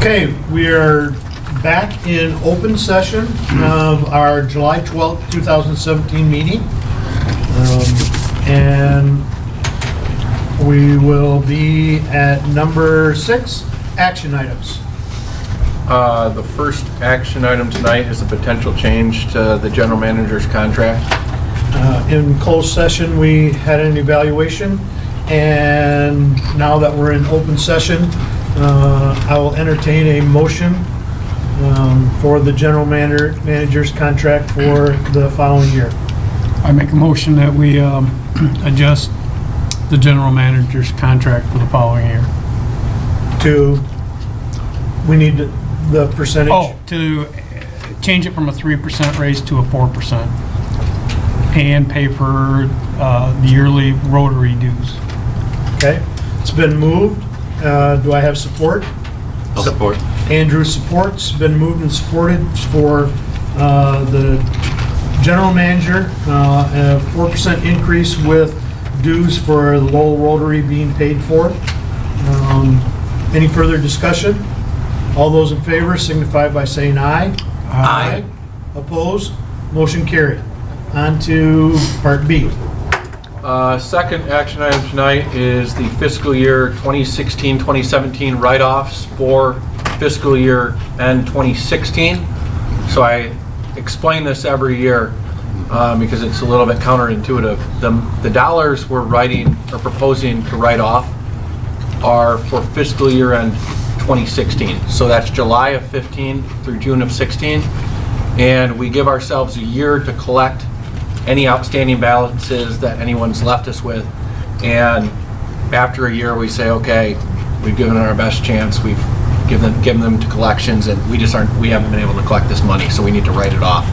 Okay, we are back in open session of our July 12th, 2017 meeting. And we will be at number 6, action items. The first action item tonight is a potential change to the general manager's contract. In closed session, we had an evaluation, and now that we're in open session, I will entertain a motion for the general manager's contract for the following year. I make a motion that we adjust the general manager's contract for the following year. We need the percentage. Oh, to change it from a 3% raise to a 4%. And pay for the yearly Rotary dues. Okay, it's been moved. Do I have support? I'll support. Andrew supports. Been moved and supported for the general manager, a 4% increase with dues for the Lowell Rotary being paid for. Any further discussion? All those in favor signify by saying aye. Aye. Opposed? Motion carried. On to part B. Second action item tonight is the fiscal year 2016-2017 write-offs for fiscal year end 2016. So I explain this every year because it's a little bit counterintuitive. The dollars we're writing or proposing to write off are for fiscal year end 2016. So that's July of 15 through June of 16. And we give ourselves a year to collect any outstanding balances that anyone's left us with. And after a year, we say, okay, we've given it our best chance. We've given them to collections, and we haven't been able to collect this money, so we need to write it off.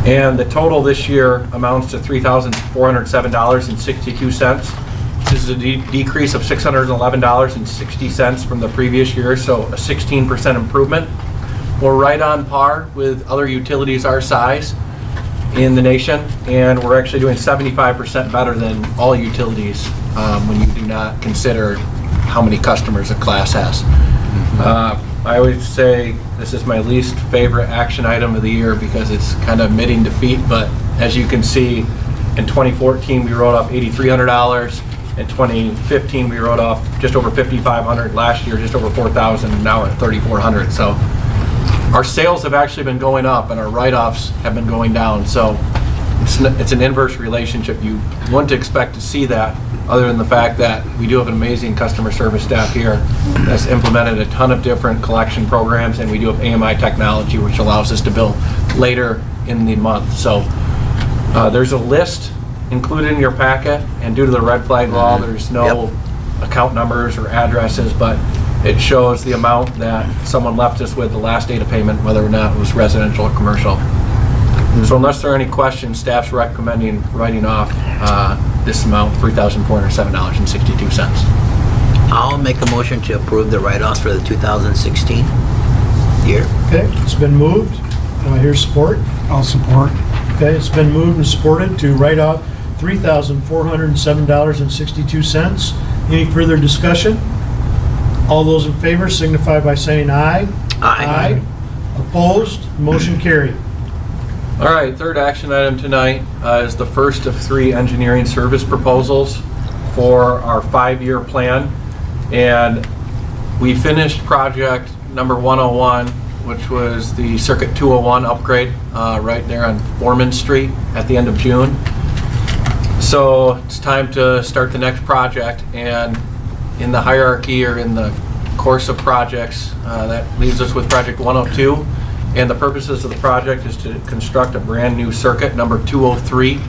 And the total this year amounts to $3,407.62. This is a decrease of $611.60 from the previous year, so a 16% improvement. We're right on par with other utilities our size in the nation, and we're actually doing 75% better than all utilities when you do not consider how many customers a class has. I always say this is my least favorite action item of the year because it's kind of admitting defeat, but as you can see, in 2014 we wrote off $8,300. In 2015 we wrote off just over $5,500. Last year just over $4,000, and now we're at $3,400. So our sales have actually been going up and our write-offs have been going down. So it's an inverse relationship. You wouldn't expect to see that other than the fact that we do have an amazing customer service staff here that's implemented a ton of different collection programs, and we do have AMI technology which allows us to bill later in the month. So there's a list included in your packet, and due to the red flag law there's no account numbers or addresses, but it shows the amount that someone left us with the last date of payment, whether or not it was residential or commercial. So unless there are any questions, staff's recommending writing off this amount, $3,407.62. I'll make a motion to approve the write-offs for the 2016 year. Okay, it's been moved. Do I hear support? I'll support. Okay, it's been moved and supported to write off $3,407.62. Any further discussion? All those in favor signify by saying aye. Aye. Opposed? Motion carried. All right, third action item tonight is the first of 3 engineering service proposals for our 5-year plan. And we finished project number 101, which was the Circuit 201 upgrade right there on Foreman Street at the end of June. So it's time to start the next project, and in the hierarchy or in the course of projects, that leaves us with project 102. And the purposes of the project is to construct a brand new circuit, number 203,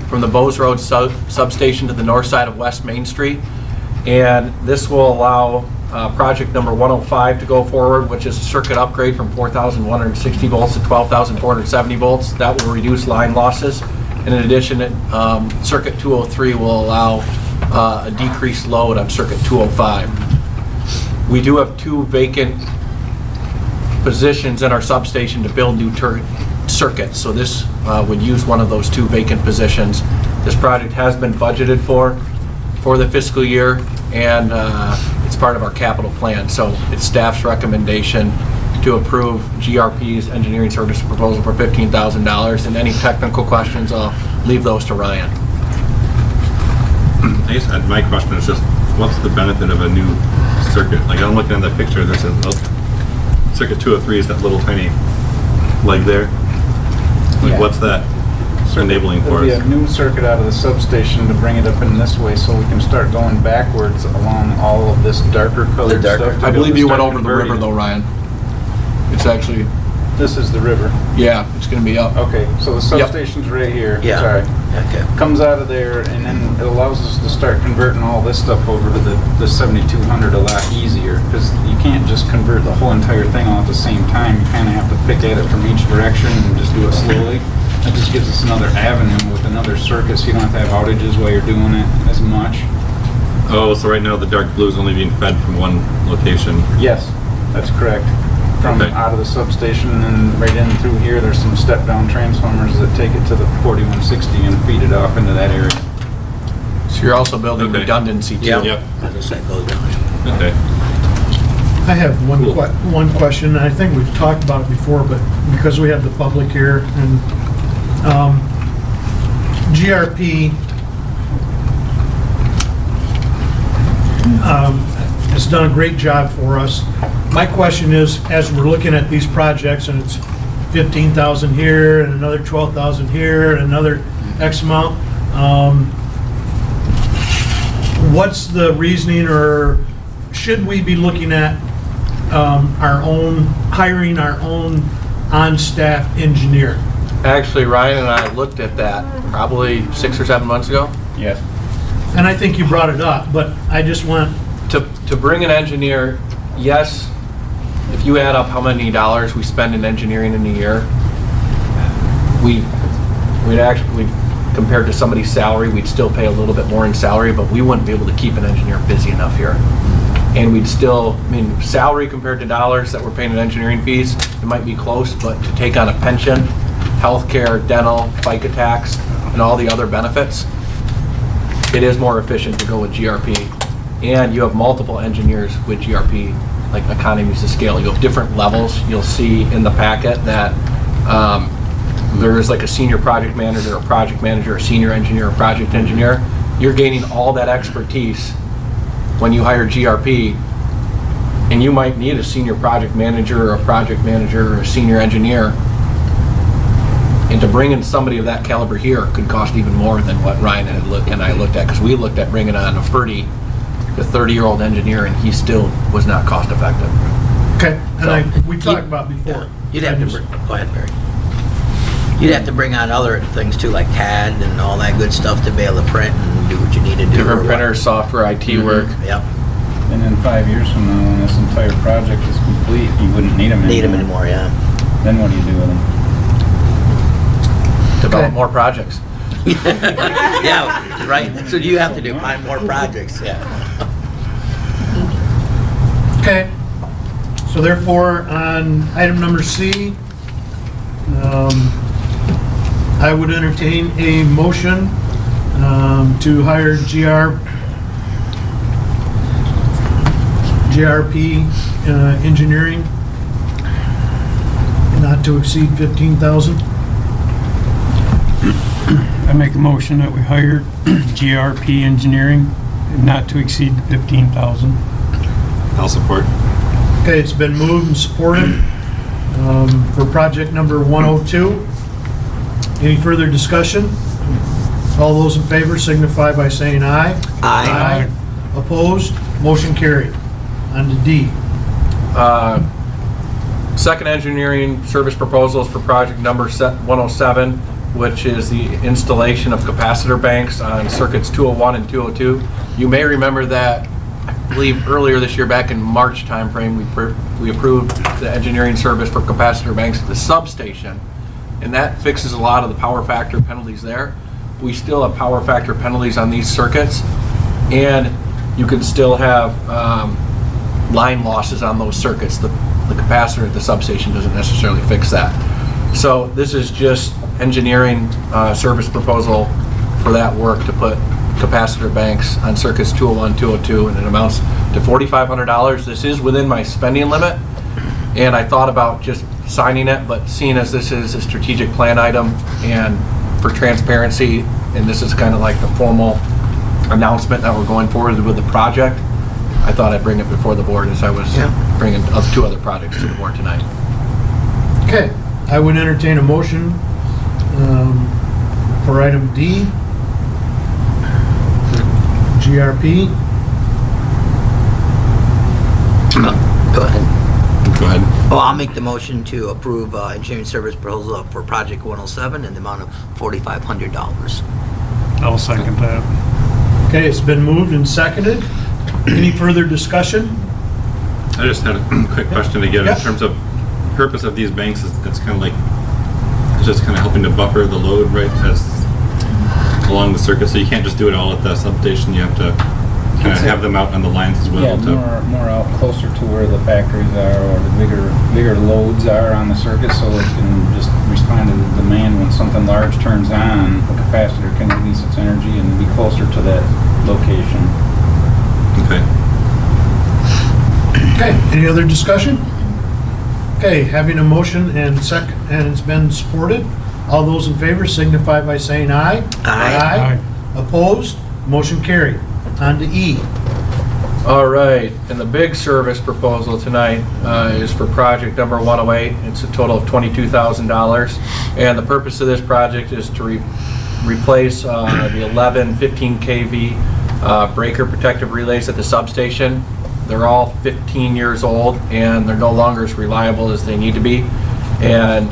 from the Bowes Road substation to the north side of West Main Street. And this will allow project number 105 to go forward, which is a circuit upgrade from 4,160 volts to 12,470 volts. That will reduce line losses. And in addition, circuit 203 will allow a decreased load on circuit 205. We do have 2 vacant positions in our substation to build new circuits, so this would use one of those 2 vacant positions. This project has been budgeted for the fiscal year, and it's part of our capital plan. So it's staff's recommendation to approve GRP's engineering service proposal for $15,000. And any technical questions, I'll leave those to Ryan. I guess my question is just, what's the benefit of a new circuit? Like, I'm looking at that picture, there's a circuit 203 is that little tiny leg there. Like, Yeah. what's that enabling There'll for be us? a new circuit out of the substation to bring it up in this way so we can start going backwards along all of this darker colored stuff. I believe you went over the river though, Ryan. It's actually, This is the river. yeah, it's gonna be up. Okay, so the Yep. substation's right here. Yeah. Sorry. Okay. Comes out of there, and then it allows us to start converting all this stuff over to the 7200 a lot easier, because you can't just convert the whole entire thing all at the same time. You kind of have to pick at it from each direction and just do it slowly. That just gives us another avenue with another circuit, so you don't have to have outages while you're doing it as much. Oh, so right now the dark blue is only being fed from one location. Yes, that's correct. From Okay. out of the substation and then right in through here, there's some step-down transformers that take it to the 4160 and feed it off into that area. So you're also building Okay. redundancy too. Yeah. Yep. As that goes down. Okay. I have one Cool. one question, and I think we've talked about it before, but because we have the public here, and GRP has done a great job for us. My question is, as we're looking at these projects, and it's 15,000 here, and another 12,000 here, and another X amount, what's the reasoning, or should we be looking at hiring our own on-staff engineer? Actually, Ryan and I looked at that probably 6 or 7 months ago. Yes. And I think you brought it up, but I just want, To bring an engineer, yes, if you add up how many dollars we spend in engineering in a year, we'd actually, compared to somebody's salary, we'd still pay a little bit more in salary, but we wouldn't be able to keep an engineer busy enough here. And we'd still, I mean, salary compared to dollars that we're paying in engineering fees, it might be close, but to take on a pension, healthcare, dental, FICA tax, and all the other benefits, it is more efficient to go with GRP. And you have multiple engineers with GRP, like economies of scale. You have different levels. You'll see in the packet that there is like a senior project manager, a senior engineer, a project engineer. You're gaining all that expertise when you hire GRP, and you might need a senior project manager, or a project manager, or a senior engineer. And to bring in somebody of that caliber here could cost even more than what Ryan and I looked at, because we looked at bringing on a 30-year-old engineer, and he still was not cost effective. okay, and So, we talked about before. You'd have to, go ahead, Barry. You'd have to bring on other things too, like CAD and all that good stuff to be able to print and do what you need to do. or Different what- printers, software, IT work. Yep, And then 5 years from now, when this entire project is complete, you wouldn't need them anymore. need them anymore, yeah. Then what do you do with them? Develop Okay. more projects. Yeah, right, that's what you have to do, find more projects, yeah. Okay, so therefore, on item number C, I would entertain a motion to hire GRP Engineering, not to exceed 15,000. I make a motion that we hire GRP Engineering not to exceed 15,000. I'll support. Okay, it's been moved and supported for project number 102. Any further discussion? All those in favor signify by saying aye. Aye. Opposed? Motion carried. On to D. Second engineering service proposals for project number 107, which is the installation of capacitor banks on circuits 201 and 202. You may remember that, I believe earlier this year, back in March timeframe, we approved the engineering service for capacitor banks at the substation, and that fixes a lot of the power factor penalties there. We still have power factor penalties on these circuits, and you can still have line losses on those circuits. The capacitor at the substation doesn't necessarily fix that. So this is just engineering service proposal for that work to put capacitor banks on circuits 201, 202, and it amounts to to $4,500. This is within my spending limit, and I thought about just signing it, but seeing as this is a strategic plan item and for transparency, and this is kind of like the formal announcement that we're going forward with the project, I thought I'd bring it before the board as I was bringing two other projects to the board tonight. Okay, I would entertain a motion for item D, GRP. Go ahead. Go ahead. Well, I'll make the motion to approve engineering service proposal for project 107 in the amount of $4,500. I'll second that. Okay, it's been moved and seconded. Any further discussion? I just had a quick question again, Yeah. in terms of purpose of these banks, is it's kind of like, it's just kind of helping to buffer the load, right, as along the circuit, so you can't just do it all at the substation, you have to kind of have them out on the lines as well Yeah, to. more out closer to where the factories are or the bigger loads are on the circuit, so it can just respond to the demand when something large turns on. The capacitor can release its energy and be closer to that location. Okay. Okay, any other discussion? Okay, having a motion and it's been supported. All those in favor signify by saying aye. Aye. Opposed? Motion carried. On to E. All right, and the big service proposal tonight is for project number 108. It's a total of $22,000. And the purpose of this project is to replace the 11 15 kV breaker protective relays at the substation. They're all 15 years old and they're no longer as reliable as they need to be. And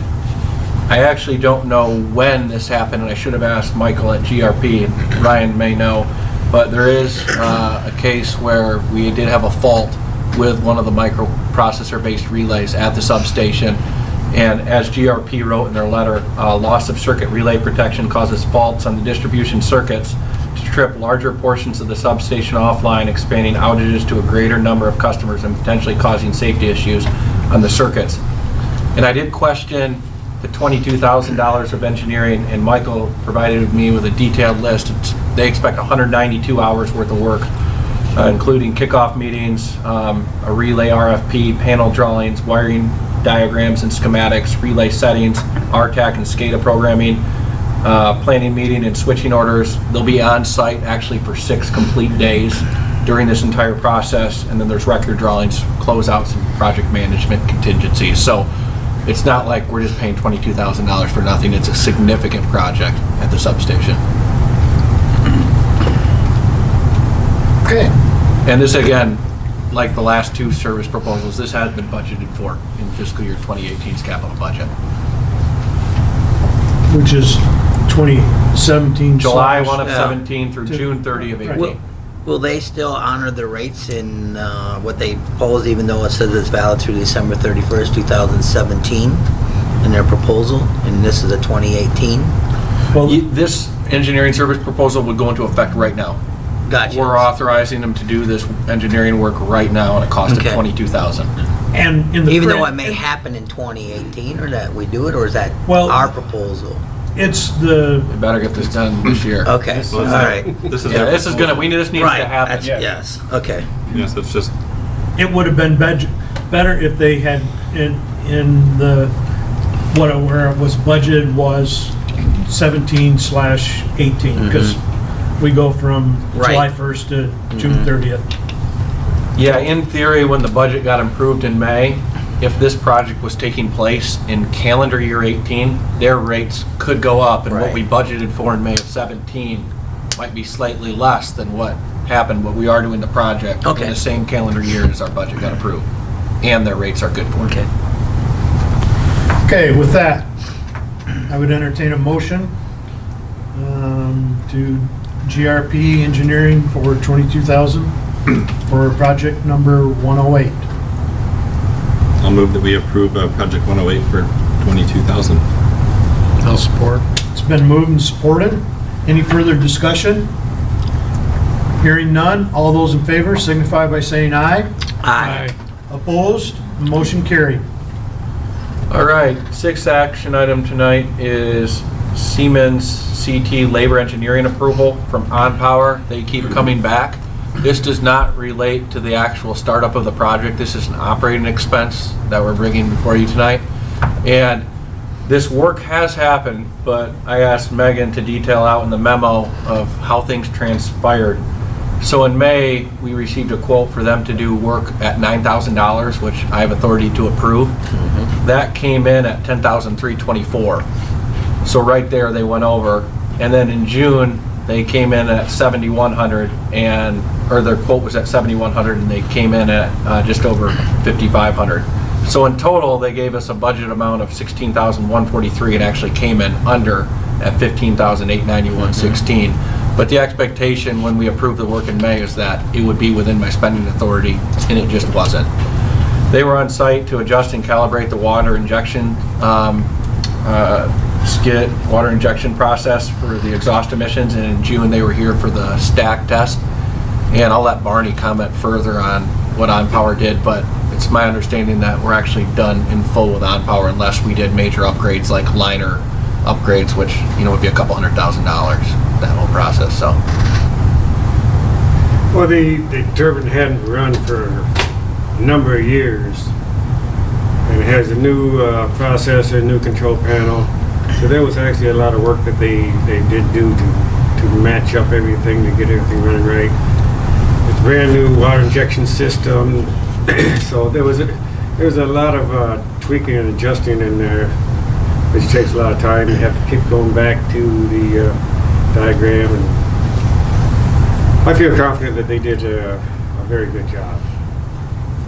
I actually don't know when this happened, and I should have asked Michael at GRP. Ryan may know. But there is a case where we did have a fault with one of the microprocessor-based relays at the substation. And as GRP wrote in their letter, loss of circuit relay protection causes faults on the distribution circuits to trip larger portions of the substation offline, expanding outages to a greater number of customers and potentially causing safety issues on the circuits. And I did question the $22,000 of engineering, and Michael provided me with a detailed list. They expect 192 hours worth of work, including kickoff meetings, a relay RFP, panel drawings, wiring diagrams and schematics, relay settings, RTAC and SCADA programming, planning meeting and switching orders. They'll be on site actually for 6 complete days during this entire process, and then there's record drawings, closeouts, and project management contingencies. So it's not like we're just paying $22,000 for nothing. It's a significant project at the substation. Okay, And this, again, like the last 2 service proposals, this has been budgeted for in fiscal year 2018's capital budget. which is 2017. July 1 of Yeah. 17 through June 30 of 18. Will they still honor the rates in what they propose, even though it says it's valid through December 31st, 2017 in their proposal, and this is a 2018? Well, This engineering service proposal would go into effect right now. Gotcha. We're authorizing them to do this engineering work right now at a cost of Okay. $22,000. and in the. Even though current- it may happen in 2018, or that we do it, or is that Well- our proposal? It's the, We better get this done this year. Okay, Well, all it's right. This is. Yeah, their this is gonna, proposal. this needs Right, to happen. that's, yes, okay. Yes, it's just, it would have been better if they had in the, where it was budgeted was 17/18, because we go from July Right. 1st to June 30th. Yeah, in theory, when the budget got improved in May, if this project was taking place in calendar year 18, their rates could go up, and what we budgeted for in May of 17 might be slightly less than what happened, but we are doing the project Okay. in the same calendar year as our budget got approved, and their rates are good for it. Okay. Okay, with that, I would entertain a motion to GRP Engineering for 22,000 for project number 108. I'll move that we approve project 108 for 22,000. I'll support. It's been moved and supported. Any further discussion? Hearing none, all those in favor signify by saying aye. Aye. Opposed? Motion carried. All right, 6th action item tonight is Siemens CT labor engineering approval from OnPower. They keep coming back. This does not relate to the actual startup of the project. This is an operating expense that we're bringing before you tonight. And this work has happened, but I asked Megan to detail out in the memo of how things transpired. So in May, we received a quote for them to do work at $9,000, which I have authority to approve. That came in at $10,324. So right there, they went over. And then in June, they came in at $7,100, or their quote was at $7,100, and they came in at just over $5,500. So in total, they gave us a budget amount of $16,143. It actually came in under at $15,891.16. But the expectation when we approved the work in May is that it would be within my spending authority, and it just wasn't. They were on site to adjust and calibrate the water injection skid, water injection process for the exhaust emissions, and in June they were here for the stack test. And I'll let Barney comment further on what OnPower did, but it's my understanding that we're actually done in full with OnPower unless we did major upgrades like liner upgrades, which, would be a couple $100,000, that whole process, so. Well, the turbine hadn't run for a number of years, and it has a new processor, new control panel. So there was actually a lot of work that they did do to match up everything, to get everything running right. It's a brand new water injection system, so there was a lot of tweaking and adjusting in there, which takes a lot of time. You have to keep going back to the diagram, and I feel confident that they did a very good job.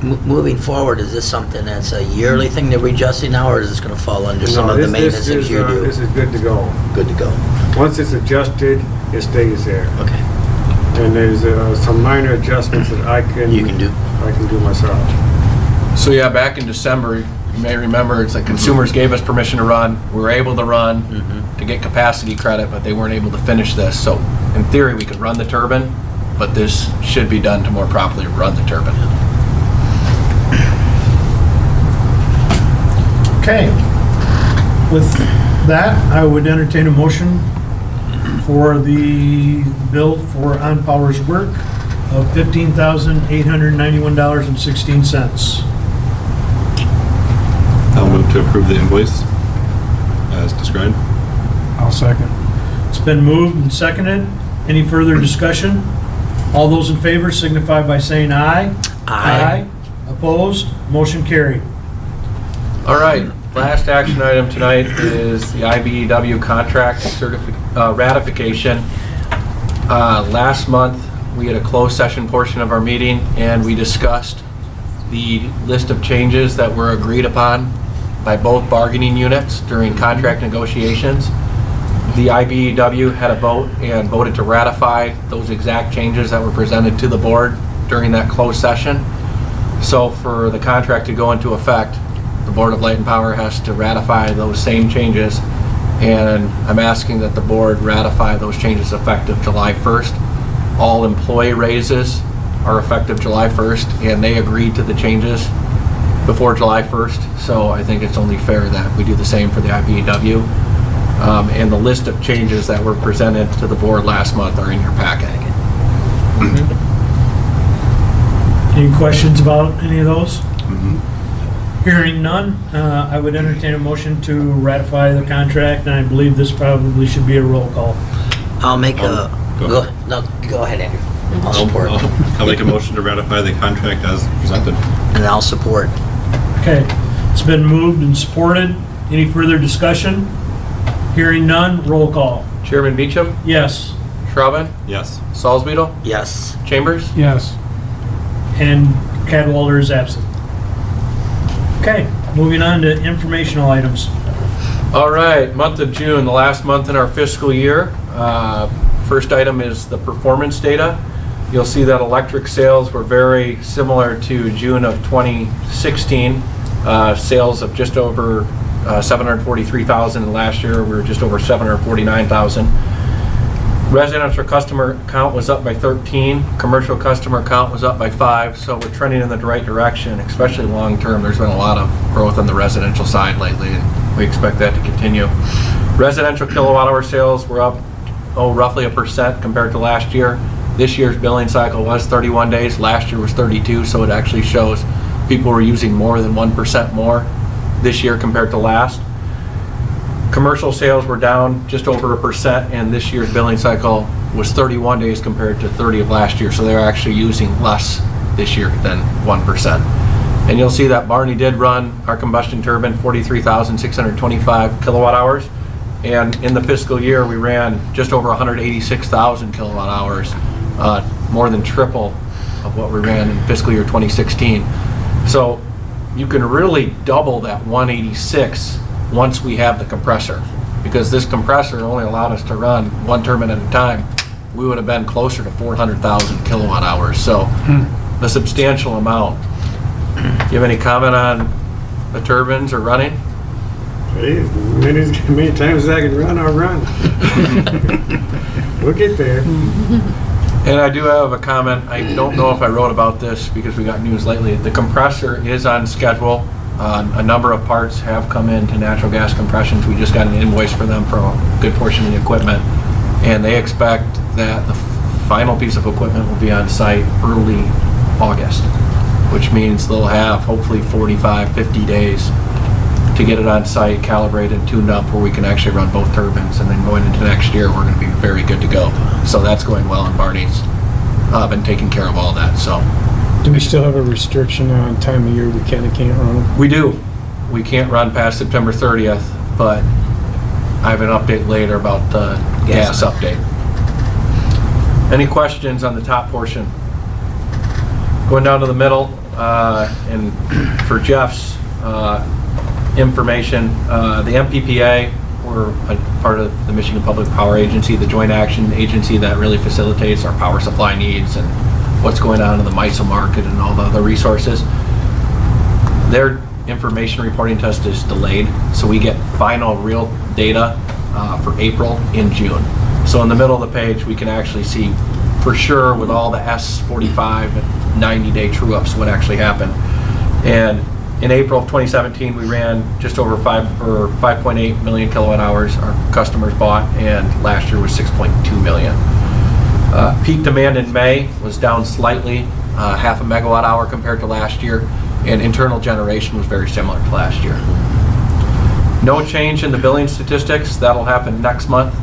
Moving forward, is this something that's a yearly thing that we're adjusting now, or is this going to fall under some No, of the maintenance that you do? This is good to go. Good to go. Once it's adjusted, it stays there. Okay. And there's some minor adjustments that I can You can do. myself. So yeah, back in December, you may remember, it's like consumers gave us permission to run. We were able to run to get capacity credit, but they weren't able to finish this. So in theory, we could run the turbine, but this should be done to more properly run the turbine. Okay. With that, I would entertain a motion for the bill for OnPower's work of $15,891.16. I'll move to approve the invoice as described. I'll second. It's been moved and seconded. Any further discussion? All those in favor signify by saying aye. Aye. Opposed? Motion carried. All right, last action item tonight is the IBEW contract ratification. Last month, we had a closed session portion of our meeting, and we discussed the list of changes that were agreed upon by both bargaining units during contract negotiations. The IBEW had a vote and voted to ratify those exact changes that were presented to the board during that closed session. So for the contract to go into effect, the Board of Light and Power has to ratify those same changes, and I'm asking that the board ratify those changes effective July 1st. All employee raises are effective July 1st, and they agreed to the changes before July 1st, so I think it's only fair that we do the same for the IBEW. And the list of changes that were presented to the board last month are in your packet. Any questions about any of those? Hearing none, I would entertain a motion to ratify the contract, and I believe this probably should be a roll call. I'll make a... Go Go ahead, Andrew. I'll support. I'll make a motion to ratify the contract as presented. And I'll support. Okay, it's been moved and supported. Any further discussion? Hearing none, roll call. Chairman Beecham, Yes, Schraubin, Yes. Salzweedl, Yes. Chambers. Yes. and Cadwalder is absent. Okay, moving on to informational items. All right, month of June, the last month in our fiscal year. First item is the performance data. You'll see that electric sales were very similar to June of 2016. Sales of just over 743,000, and last year we were just over 749,000. Residential customer count was up by 13, commercial customer count was up by 5, so we're trending in the right direction, especially long term. There's been a lot of growth on the residential side lately, and we expect that to continue. Residential kilowatt hour sales were up, roughly 1% compared to last year. This year's billing cycle was 31 days, last year was 32, so it actually shows people were using more than 1% more this year compared to last. Commercial sales were down just over 1%, and this year's billing cycle was 31 days compared to 30 of last year, so they're actually using less this year than 1%. And you'll see that Barney did run our combustion turbine 43,625 kilowatt hours, and in the fiscal year we ran just over 186,000 kilowatt hours, more than triple of what we ran in fiscal year 2016. So you can really double that 186 once we have the compressor, because this compressor only allowed us to run one turbine at a time. We would have been closer to 400,000 kilowatt hours, so a substantial amount. Do you have any comment on the turbines or running? Hey, many times as I can run, I'll run. We'll get there. And I do have a comment. I don't know if I wrote about this because we got news lately. The compressor is on schedule. A number of parts have come in to natural gas compressions. We just got an invoice for them for a good portion of the equipment. And they expect that the final piece of equipment will be on site early August, which means they'll have hopefully 45, 50 days to get it on site, calibrated, tuned up, where we can actually run both turbines. And then going into next year, we're going to be very good to go. So that's going well, and Barney's been taking care of all that. So Do we still have a restriction on time of year we can and can't run them? we do. We can't run past September 30th, but I have an update later about the gas update. Any questions on the top portion? Going down to the middle, and for Jeff's information, the MPPA, we're a part of the Michigan Public Power Agency, the joint action agency that really facilitates our power supply needs and what's going on in the MISO market and all the other resources. Their information reporting test is delayed, so we get final real data for April in June. So in the middle of the page, we can actually see for sure with all the S45 and 90-day true-ups what actually happened. And in April of 2017, we ran just over 5.8 million kilowatt hours our customers bought, and last year was 6.2 million. Peak demand in May was down slightly, half a megawatt hour compared to last year, and internal generation was very similar to last year. No change in the billing statistics. That'll happen next month.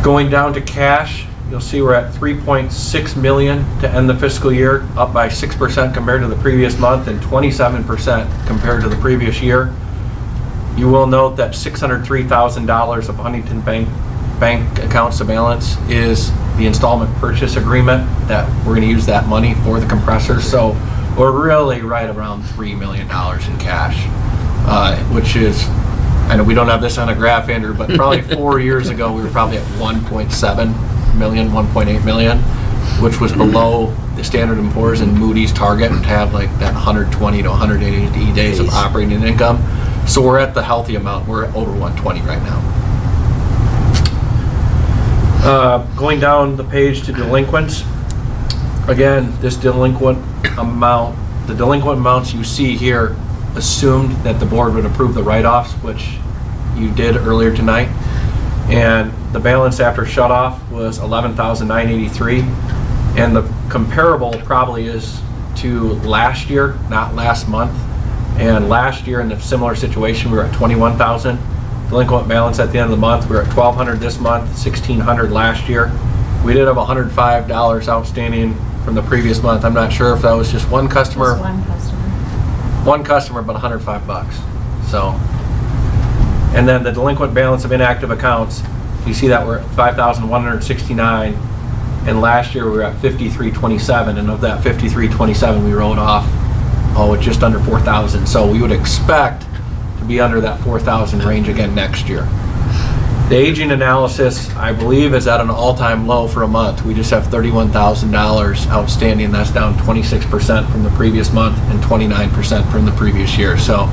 Going down to cash, you'll see we're at 3.6 million to end the fiscal year, up by 6% compared to the previous month and 27% compared to the previous year. You will note that $603,000 of Huntington Bank account surveillance is the installment purchase agreement that we're going to use that money for the compressor. So we're really right around $3 million in cash, which is, I know we don't have this on a graph, Andrew, but probably 4 years ago we were probably at 1.7 million, 1.8 million, which was below the Standard & Poor's and Moody's target to have like that 120 to 180 days of operating income. So we're at the healthy amount. We're at over 120 right now. Going down the page to delinquents. Again, this delinquent amount, the delinquent amounts you see here assumed that the board would approve the write-offs, which you did earlier tonight. And the balance after shut-off was $11,983. And the comparable probably is to last year, not last month. And last year in a similar situation, we were at 21,000. Delinquent balance at the end of the month, we were at 1,200 this month, 1,600 last year. We did have $105 outstanding from the previous month. I'm not sure if that was just one customer. Just one customer. One customer, but $105. So, and then the delinquent balance of inactive accounts, you see that we're at 5,169, and last year we were at 5,327, and of that 5,327 we wrote off, just under 4,000. So we would expect to be under that 4,000 range again next year. The aging analysis, I believe, is at an all-time low for a month. We just have $31,000 outstanding. That's down 26% from the previous month and 29% from the previous year. So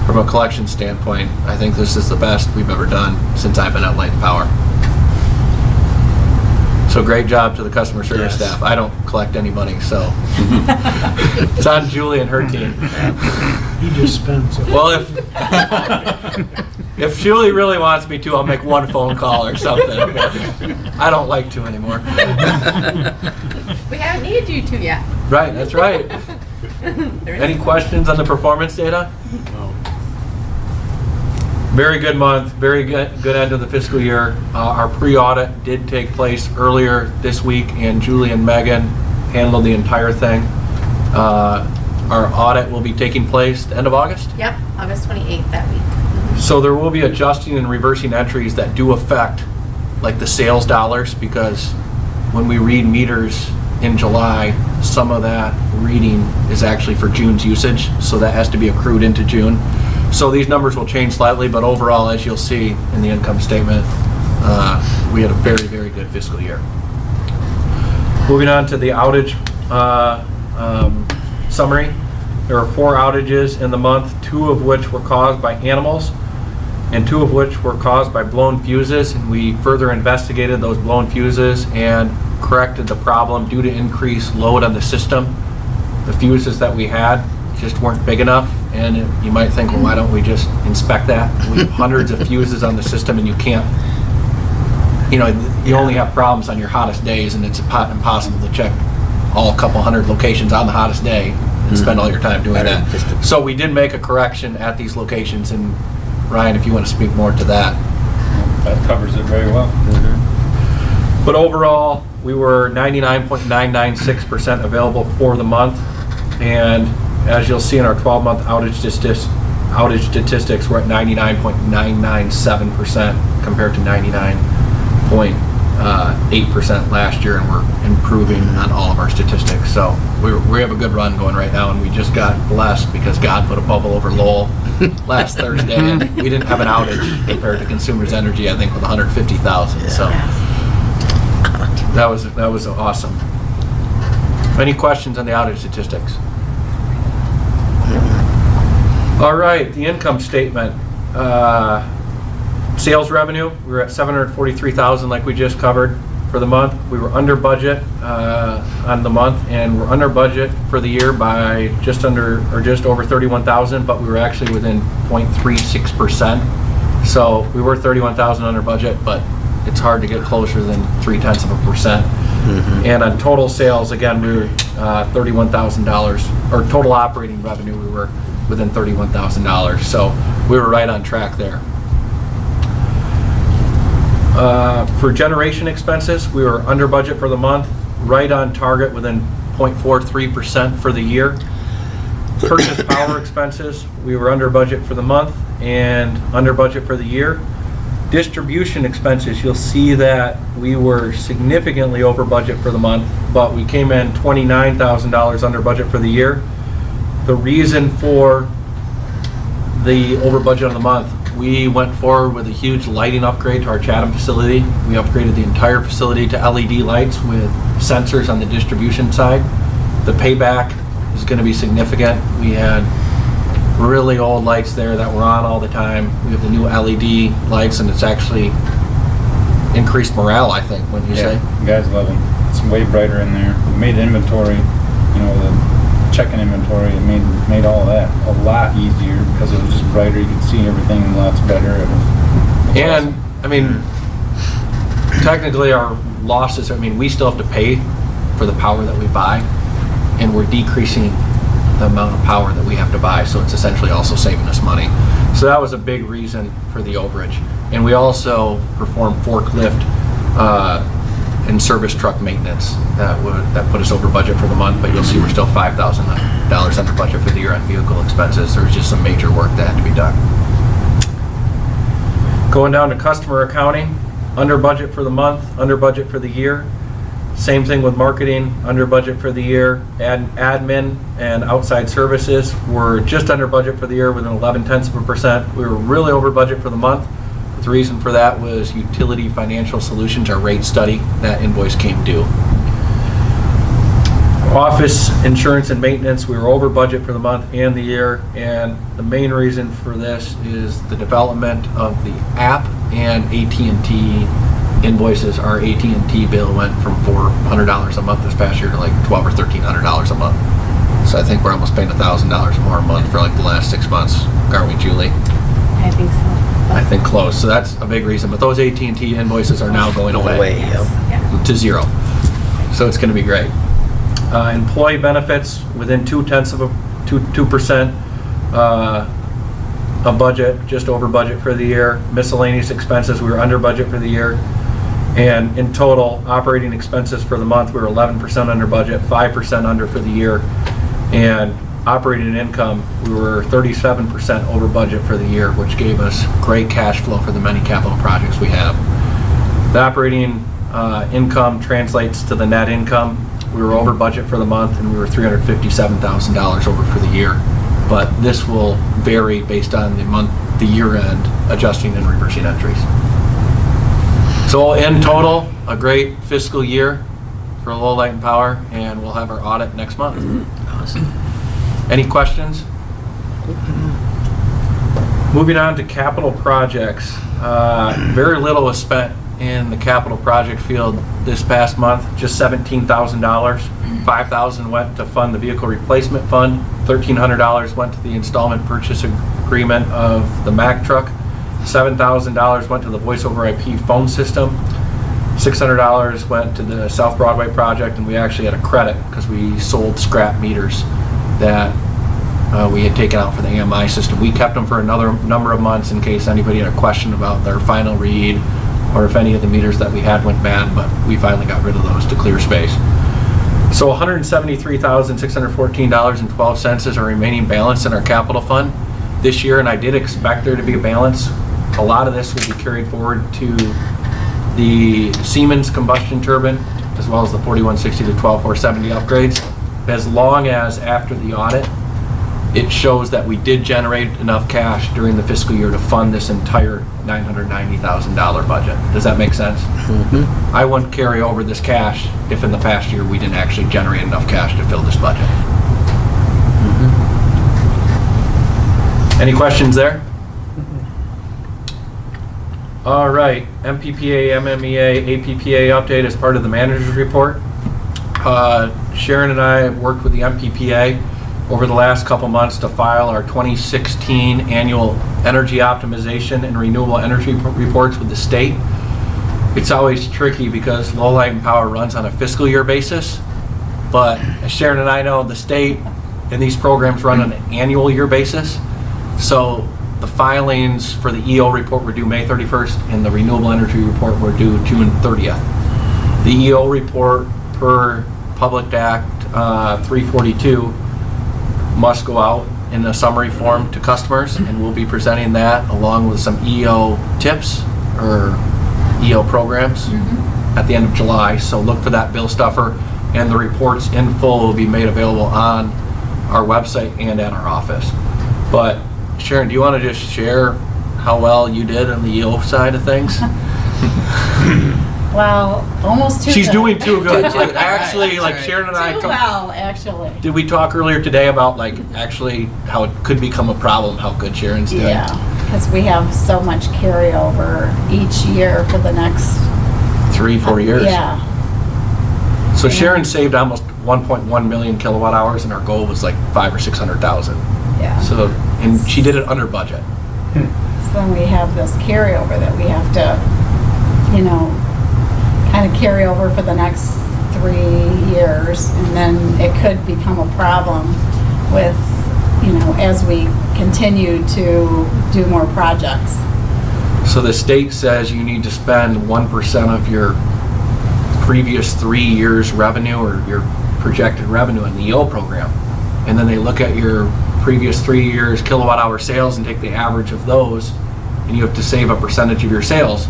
from a collection standpoint, I think this is the best we've ever done since I've been at Light and Power. So great job to the customer service staff. I don't collect any money, so it's on Julie and her team. He just spent it. Well, If Julie really wants me to, I'll make one phone call or something. I don't like to anymore. We haven't needed you to yet. Right, that's right. Any questions on the performance data? Very good month, very good end of the fiscal year. Our pre-audit did take place earlier this week, and Julie and Megan handled the entire thing. Our audit will be taking place the end of August. Yep, August 28th that week. So there will be adjusting and reversing entries that do affect like the sales dollars, because when we read meters in July, some of that reading is actually for June's usage, so that has to be accrued into June. So these numbers will change slightly, but overall, as you'll see in the income statement, we had a very, very good fiscal year. Moving on to the outage summary. There were 4 outages in the month, 2 of which were caused by animals, and 2 of which were caused by blown fuses. And we further investigated those blown fuses and corrected the problem due to increased load on the system. The fuses that we had just weren't big enough, and you might think, well, why don't we just inspect that? We have hundreds of fuses on the system, and you can't, you know, you only have problems on your hottest days, and it's impossible to check all a couple hundred locations on the hottest day and spend all your time doing that. So we did make a correction at these locations, and Ryan, if you want to speak more to that. That covers it very well. But overall, we were 99.996% available for the month, and as you'll see in our 12-month outage statistics, we're at 99.997% compared to 99.8% last year, and we're improving on all of our statistics. So we have a good run going right now, and we just got blessed because God put a bubble over Lowell last Thursday, and we didn't have an outage compared to Consumers Energy, I think, with 150,000. So that was awesome. Any questions on the outage statistics? All right, the income statement. Sales revenue, we were at $743,000 like we just covered for the month. We were under budget on the month, and we're under budget for the year by just over $31,000, but we were actually within 0.36%. So we were $31,000 under budget, but it's hard to get closer than 0.3%. And on total sales, again, we were $31,000, or total operating revenue, we were within $31,000. So we were right on track there. For generation expenses, we were under budget for the month, right on target within 0.43% for the year. Purchase power expenses, we were under budget for the month and under budget for the year. Distribution expenses, you'll see that we were significantly over budget for the month, but we came in $29,000 under budget for the year. The reason for the over budget on the month, we went forward with a huge lighting upgrade to our Chatham facility. We upgraded the entire facility to LED lights with sensors on the distribution side. The payback is going to be significant. We had really old lights there that were on all the time. We have the new LED lights, and it's actually increased morale, I think, when you say. Guys love them. It's way brighter in there. We made inventory, you know, the checking inventory, it made all of that a lot easier because it was just brighter. You could see everything lots better. It was And, awesome. I mean, technically our losses, I mean, we still have to pay for the power that we buy, and we're decreasing the amount of power that we have to buy, so it's essentially also saving us money. So that was a big reason for the overage. And we also performed forklift and service truck maintenance that put us over budget for the month, but you'll see we're still $5,000 under budget for the year on vehicle expenses. There was just some major work that had to be done. Going down to customer accounting, under budget for the month, under budget for the year. Same thing with marketing, under budget for the year. Admin and outside services were just under budget for the year with an 0.11%. We were really over budget for the month. The reason for that was Utility Financial Solutions, our rate study. That invoice came due. Office insurance and maintenance, we were over budget for the month and the year, and the main reason for this is the development of the app and AT&T invoices. Our AT&T bill went from $400 a month this past year to like $1,200 or $1,300 a month. So I think we're almost paying $1,000 more a month for like the last 6 months, aren't we, Julie? I I think so. I think close. So that's a big reason. But those AT&T invoices are now going away Yep. Yeah. to zero. So it's going to be great. Employee benefits within 2% of budget, just over budget for the year. Miscellaneous expenses, we were under budget for the year. And in total, operating expenses for the month, we were 11% under budget, 5% under for the year. And operating income, we were 37% over budget for the year, which gave us great cash flow for the many capital projects we have. The operating income translates to the net income. We were over budget for the month, and we were $357,000 over for the year. But this will vary based on the year end, adjusting and reversing entries. So in total, a great fiscal year for Lowell Light and Power, and we'll have our audit next month. Awesome. Any questions? Moving on to capital projects. Very little was spent in the capital project field this past month, just $17,000. $5,000 went to fund the vehicle replacement fund. $1,300 went to the installment purchase agreement of the Mack truck. $7,000 went to the voice over IP phone system. $600 went to the South Broadway project, and we actually had a credit because we sold scrap meters that we had taken out for the AMI system. We kept them for another number of months in case anybody had a question about their final read or if any of the meters that we had went bad, but we finally got rid of those to clear space. So $173,614.12 is our remaining balance in our capital fund this year, and I did expect there to be a balance. A lot of this will be carried forward to the Siemens combustion turbine, as well as the 4160 to 12470 upgrades, as long as after the audit, it shows that we did generate enough cash during the fiscal year to fund this entire $990,000 budget. Does that make sense? Mm-hmm. I wouldn't carry over this cash if in the past year we didn't actually generate enough cash to fill this budget. Any questions there? All right, MPPA, MMEA, APPA update as part of the manager's report. Sharon and I have worked with the MPPA over the last couple months to file our 2016 annual energy optimization and renewable energy reports with the state. It's always tricky because Lowell Light and Power runs on a fiscal year basis, but as Sharon and I know, the state and these programs run on an annual year basis. So the filings for the EO report were due May 31st and the renewable energy report were due June 30th. The EO report per Public Act 342 must go out in a summary form to customers, and we'll be presenting that along with some EO tips or EO programs at the end of July. So look for that bill stuffer, and the reports in full will be made available on our website and at our office. But Sharon, do you want to just share how well you did on the EO side of things? Well, almost too She's good. doing too good. Actually, That's like right. Sharon and I, Too well, actually. did we talk earlier today about like actually how it could become a problem, how good Sharon's doing? Yeah, because we have so much carryover each year for the next. 3-4 years. Yeah, So Sharon saved almost 1.1 million kilowatt hours, and our goal was like 500,000 or 600,000. yeah. So, and she did it under budget. So then we have this carryover that we have to, kind of carry over for the next 3 years. And then it could become a problem with, as we continue to do more projects. So the state says you need to spend 1% of your previous 3 years' revenue or your projected revenue in the EO program. And then they look at your previous 3 years kilowatt hour sales and take the average of those, and you have to save a percentage of your sales.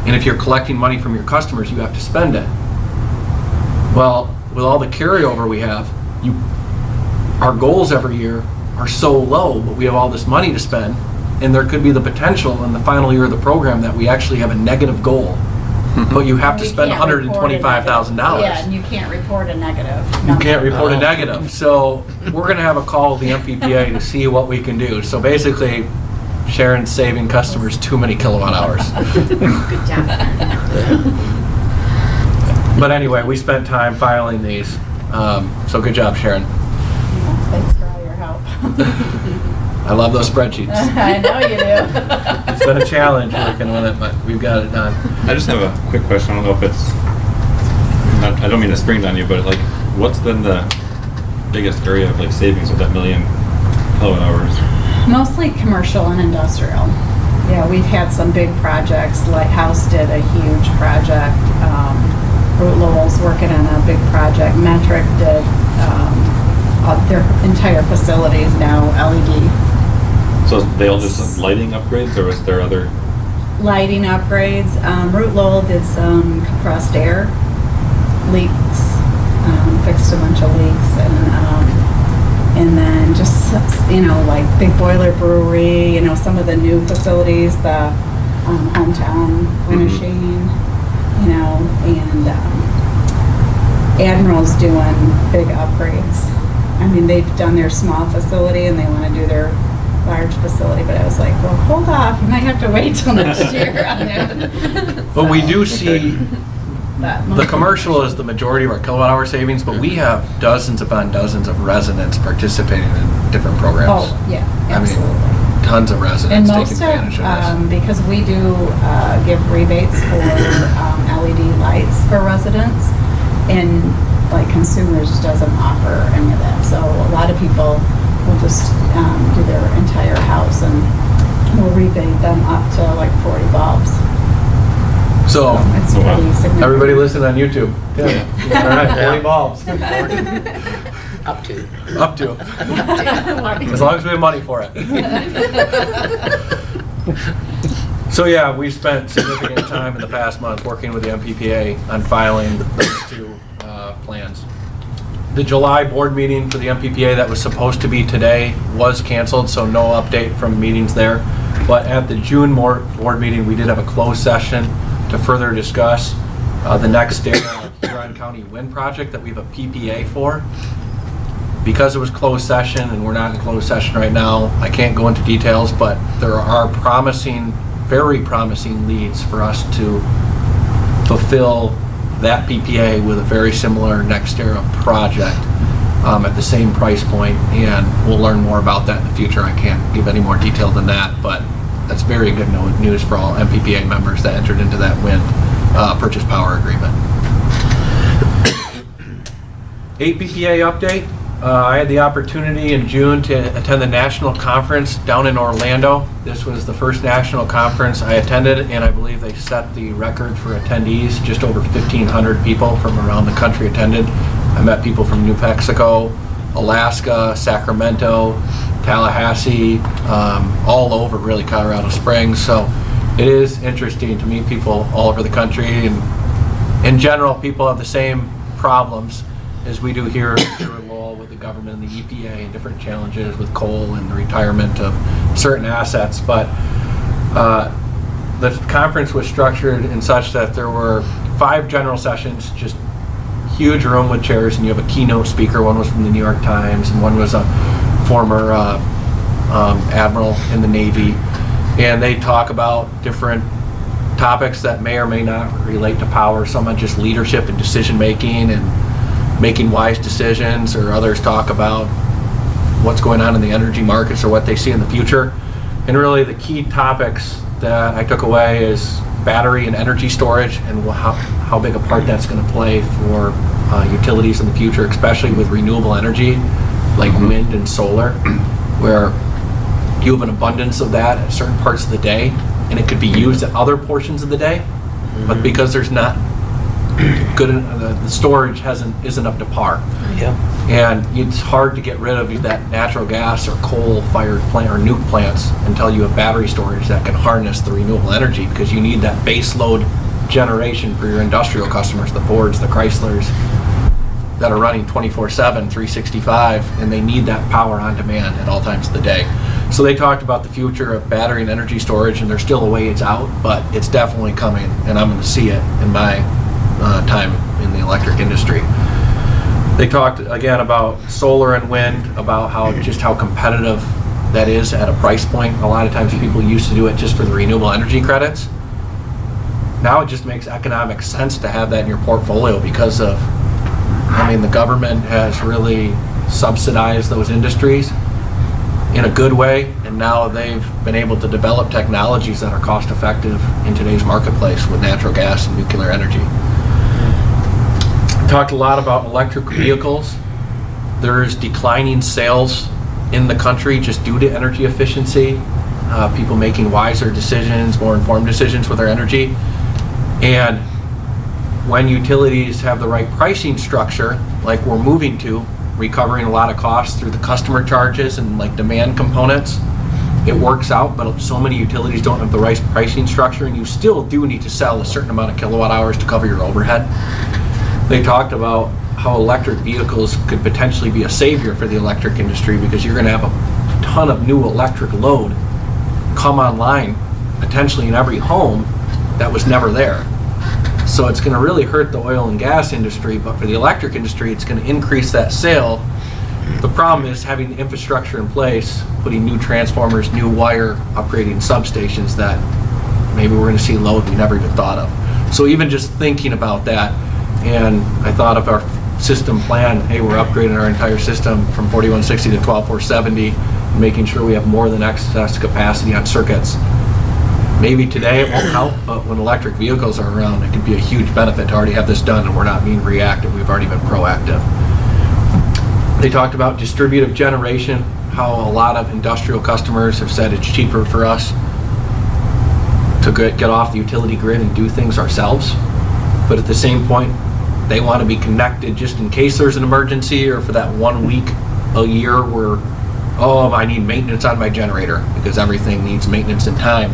And if you're collecting money from your customers, you have to spend it. Well, with all the carryover we have, our goals every year are so low, but we have all this money to spend, and there could be the potential in the final year of the program that we actually have a negative goal. But you have to You spend can't report a $125,000. negative. Yeah, and you can't report a negative. You can't report a negative. So we're going to have a call with the MPPA to see what we can do. So basically, Sharon's saving customers too many kilowatt hours. Good job. But anyway, we spent time filing these. So good job, Sharon. Thanks for all your help. I love those spreadsheets. I know you It's do. been a challenge working with it, but we've got it done. I just have a quick question. I don't know if it's, I don't mean to spring it on you, but like, what's been the biggest area of like savings with that million kilowatt hours? Mostly commercial and industrial. Yeah, we've had some big projects. Lighthouse did a huge project. Root Lowell's working on a big project. Metric did, their entire facility is now LED. So they all just lighting upgrades, or is there other? Lighting upgrades. Root Lowell did some compressed air leaks, fixed a bunch of leaks, and then just, like Big Boiler Brewery, some of the new facilities, the hometown Winnebago, and Admiral's doing big upgrades. I mean, they've done their small facility and they want to do their large facility, but I was like, well, hold off, you might have to wait till next year on that. But we do see That the most- commercial is the majority of our kilowatt hour savings, but we have dozens upon dozens of residents participating in different programs. Oh, yeah, I mean, absolutely. tons of And residents taking most advantage of, of this. because we do give rebates for LED lights for residents, and like consumers doesn't offer any of that. So a lot of people will just do their entire house and we'll rebate them up to like 40 bulbs. So, It's Oh, wow. pretty significant. everybody listen on YouTube. Yeah. All right, 40 bulbs. Up to. Up to. As long as we have money for it. So yeah, we spent significant time in the past month working with the MPPA on filing those two plans. The July board meeting for the MPPA that was supposed to be today was canceled, so no update from meetings there. But at the June board meeting, we did have a closed session to further discuss the next Huron County wind project that we have a PPA for. Because it was closed session and we're not in closed session right now, I can't go into details, but there are promising, very promising leads for us to fulfill that PPA with a very similar NextEra project at the same price point, and we'll learn more about that in the future. I can't give any more detail than that, but that's very good news for all MPPA members that entered into that wind purchase power agreement. APPA update. I had the opportunity in June to attend the national conference down in Orlando. This was the first national conference I attended, and I believe they set the record for attendees. Just over 1,500 people from around the country attended. I met people from New Mexico, Alaska, Sacramento, Tallahassee, all over really Colorado Springs. So it is interesting to meet people all over the country, and in general, people have the same problems as we do here in Lowell with the government and the EPA and different challenges with coal and the retirement of certain assets. But the conference was structured in such that there were 5 general sessions, just huge room with chairs, and you have a keynote speaker. One was from the New York Times, and one was a former admiral in the Navy. And they talk about different topics that may or may not relate to power. Some are just leadership and decision making and making wise decisions, or others talk about what's going on in the energy markets or what they see in the future. And really the key topics that I took away is battery and energy storage, and how big a part that's going to play for utilities in the future, especially with renewable energy like wind and solar, where you have an abundance of that at certain parts of the day, and it could be used at other portions of the day, but because there's not good, the storage isn't up to par. Yeah. And it's hard to get rid of that natural gas or coal-fired plant or nuke plants until you have battery storage that can harness the renewable energy, because you need that base load generation for your industrial customers, the Fords, the Chryslers, that are running 24/7, 365, and they need that power on demand at all times of the day. So they talked about the future of battery and energy storage, and there's still a ways out, but it's definitely coming, and I'm going to see it in my time in the electric industry. They talked again about solar and wind, about how competitive that is at a price point. A lot of times people used to do it just for the renewable energy credits. Now it just makes economic sense to have that in your portfolio because of, the government has really subsidized those industries, in a good way, and now they've been able to develop technologies that are cost effective in today's marketplace with natural gas and nuclear energy. Talked a lot about electric vehicles. There's declining sales in the country just due to energy efficiency, people making wiser decisions, more informed decisions with their energy. And when utilities have the right pricing structure, like we're moving to, recovering a lot of costs through the customer charges and like demand components, it works out, but so many utilities don't have the right pricing structure, and you still do need to sell a certain amount of kilowatt hours to cover your overhead. They talked about how electric vehicles could potentially be a savior for the electric industry because you're going to have a ton of new electric load come online potentially in every home that was never there. So it's going to really hurt the oil and gas industry, but for the electric industry, it's going to increase that sale. The problem is having the infrastructure in place, putting new transformers, new wire, upgrading substations that maybe we're going to see load we never even thought of. So even just thinking about that, and I thought of our system plan, hey, we're upgrading our entire system from 4160 to 12470, making sure we have more than excess capacity on circuits. Maybe today it won't help, but when electric vehicles are around, it could be a huge benefit to already have this done, and we're not being reactive, we've already been proactive. They talked about distributive generation, how a lot of industrial customers have said it's cheaper for us to get off the utility grid and do things ourselves. But at the same point, they want to be connected just in case there's an emergency, or for that 1 week a year where, oh, I need maintenance on my generator because everything needs maintenance and time.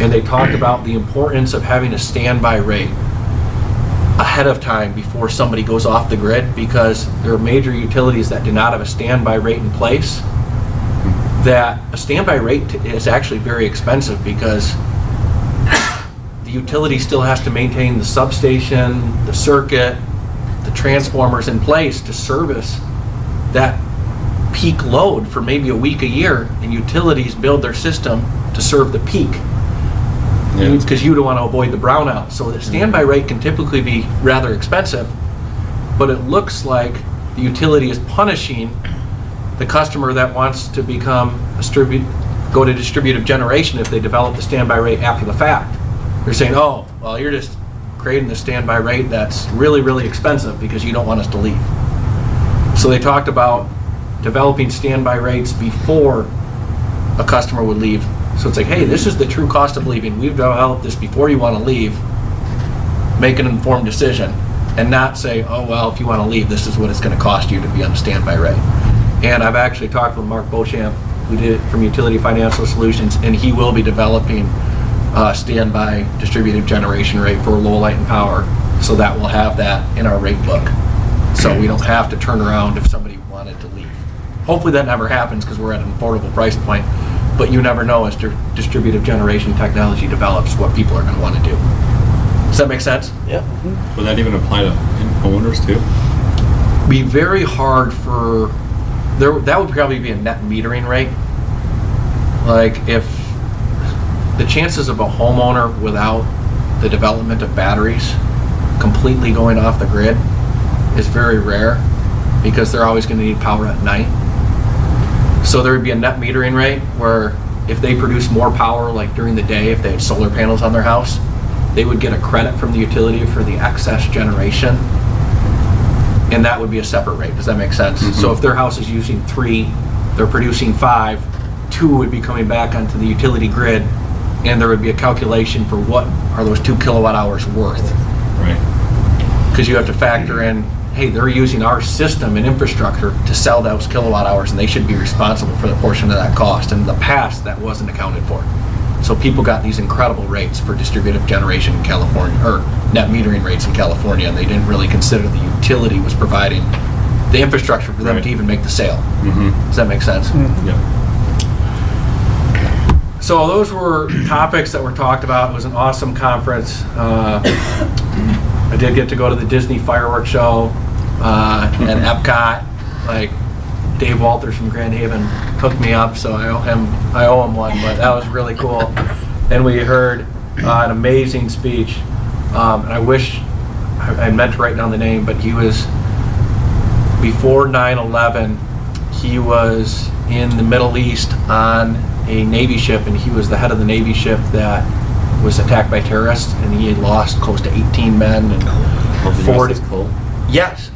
And they talked about the importance of having a standby rate ahead of time before somebody goes off the grid, because there are major utilities that do not have a standby rate in place. That a standby rate is actually very expensive because the utility still has to maintain the substation, the circuit, the transformers in place to service that peak load for maybe a week a year, and utilities build their system to serve the peak. Because you don't want to avoid the brownout. So the standby rate can typically be rather expensive, but it looks like the utility is punishing the customer that wants to go to distributive generation if they develop the standby rate after the fact. They're saying, oh, well, you're just creating the standby rate that's really, really expensive because you don't want us to leave. So they talked about developing standby rates before a customer would leave. So it's like, hey, this is the true cost of leaving. We've developed this before you want to leave. Make an informed decision and not say, oh, well, if you want to leave, this is what it's going to cost you to be on a standby rate. And I've actually talked with Mark Beauchamp, who did it from Utility Financial Solutions, and he will be developing a standby distributed generation rate for low light and power. So that we'll have that in our rate book. So we don't have to turn around if somebody wanted to leave. Hopefully that never happens because we're at an affordable price point. But you never know as distributive generation technology develops what people are going to want to do. Does that make sense? Yep. Would that even apply to homeowners too? Be very hard for that would probably be a net metering rate. Like if the chances of a homeowner without the development of batteries completely going off the grid is very rare because they're always going to need power at night. So there would be a net metering rate where if they produce more power, like during the day, if they had solar panels on their house, they would get a credit from the utility for the excess generation, and that would be a separate rate. Does that make sense? Mm-hmm. So if their house is using 3, they're producing 5, 2 would be coming back onto the utility grid, and there would be a calculation for what are those 2 kilowatt hours worth. Right. Because you have to factor in, hey, they're using our system and infrastructure to sell those kilowatt hours, and they should be responsible for the portion of that cost. And in the past, that wasn't accounted for. So people got these incredible rates for distributive generation in California, or net metering rates in California, and they didn't really consider the utility was providing the infrastructure for them Right. to even make the sale. Mm-hmm. Does that make sense? Mm-hmm. Yeah. So those were topics that were talked about. It was an awesome conference. I did get to go to the Disney fireworks show at Epcot. Like Dave Walters from Grand Haven hooked me up, so I owe him one. But that was really cool. And we heard an amazing speech. And I wish I meant to write down the name, but he was before 9/11. he was in the Middle East on a Navy ship, and he was the head of the Navy ship that was attacked by terrorists, and he had lost close to 18 men and Hope the 40. US is full. Yes.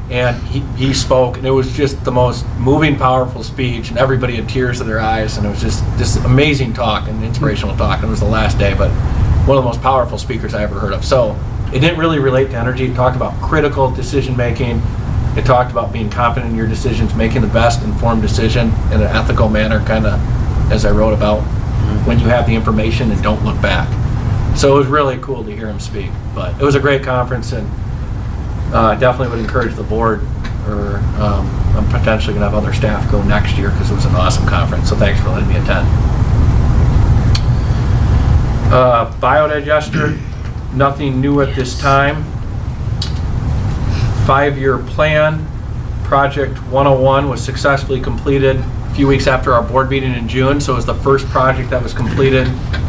And he spoke, and it was just the most moving, powerful speech, and everybody had tears in their eyes, and it was just this amazing talk and inspirational talk. And it was the last day, but one of the most powerful speakers I ever heard of. So it didn't really relate to energy. It talked about critical decision making. It talked about being confident in your decisions, making the best informed decision in an ethical manner, kind of as I wrote about, when you have the information and don't look back. So it was really cool to hear him speak. But it was a great conference, and I definitely would encourage the board, or I'm potentially going to have other staff go next year because it was an awesome conference. So thanks for letting me attend. Biodigester, nothing new at this time. 5-year plan, Project 101 was successfully completed a few weeks after our board meeting in June. So it was the first project that was completed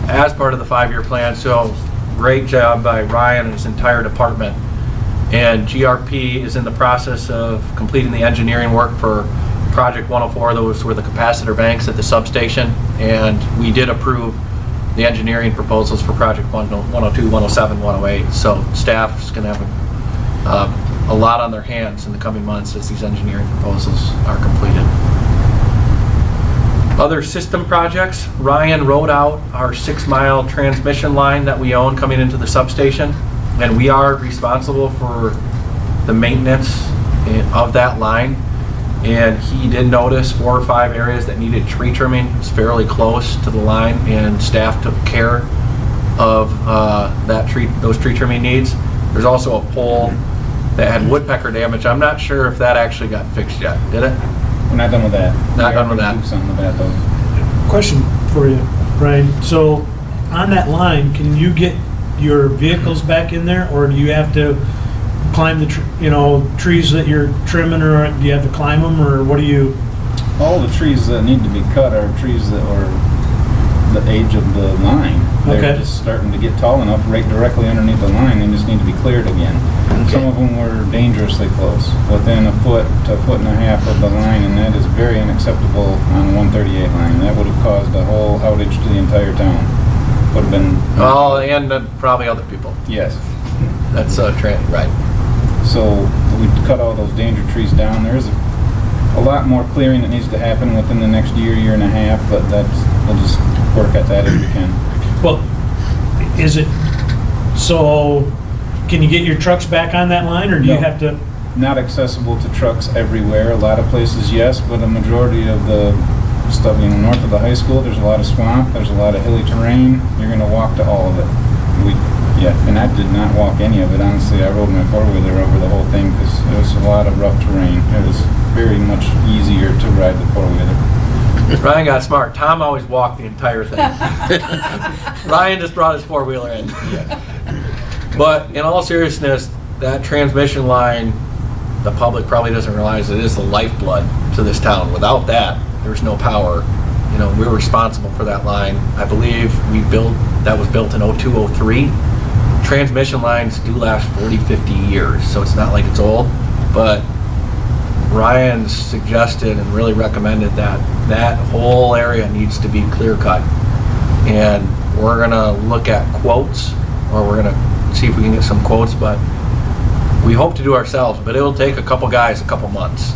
as part of the 5-year plan. So great job by Ryan and his entire department. And GRP is in the process of completing the engineering work for Project 104. Those were the capacitor banks at the substation. And we did approve the engineering proposals for Project 102, 107, 108. So staff's going to have a lot on their hands in the coming months as these engineering proposals are completed. Other system projects, Ryan wrote out our 6-mile transmission line that we own coming into the substation. And we are responsible for the maintenance of that line. And he did notice 4 or 5 areas that needed tree trimming. It's fairly close to the line, and staff took care of those tree trimming needs. There's also a pole that had woodpecker damage. I'm not sure if that actually got fixed yet. Did it? We're not done with that. Not done with that. Do something with that though. Question for you, Brian. So on that line, can you get your vehicles back in there, or do you have to climb the trees that you're trimming, or do you have to climb them, or what do you? All the trees that need to be cut are trees that are the age of the line. They're Okay. just starting to get tall enough right directly underneath the line. They just need to be cleared again. Some of them were dangerously close, within a foot to a foot and a half of the line, and that is very unacceptable on a 138 line. That would have caused a whole outage to the entire town. Would have been. Oh, and probably other people. Yes. That's right. So we cut all those danger trees down. There's a lot more clearing that needs to happen within the next year and a half, but we'll just work at that if we can. Well, is it so? Can you get your trucks back on that line, or do you No. have to? Not accessible to trucks everywhere. A lot of places, yes, but a majority of the stuff, north of the high school, there's a lot of swamp, there's a lot of hilly terrain. You're going to walk to all of it. And I did not walk any of it, honestly. I rode my four-wheeler over the whole thing because it was a lot of rough terrain. It was very much easier to ride the four-wheeler. Ryan got smart. Tom always walked the entire thing. Ryan just brought his four-wheeler in. But in all seriousness, that transmission line, the public probably doesn't realize it is the lifeblood to this town. Without that, there's no power. We're responsible for that line. I believe that was built in 02, 03. Transmission lines do last 40, 50 years, so it's not like it's old. But Ryan suggested and really recommended that whole area needs to be clear cut. And we're gonna look at quotes, or we're gonna see if we can get some quotes, but we hope to do ourselves, but it'll take a couple guys a couple months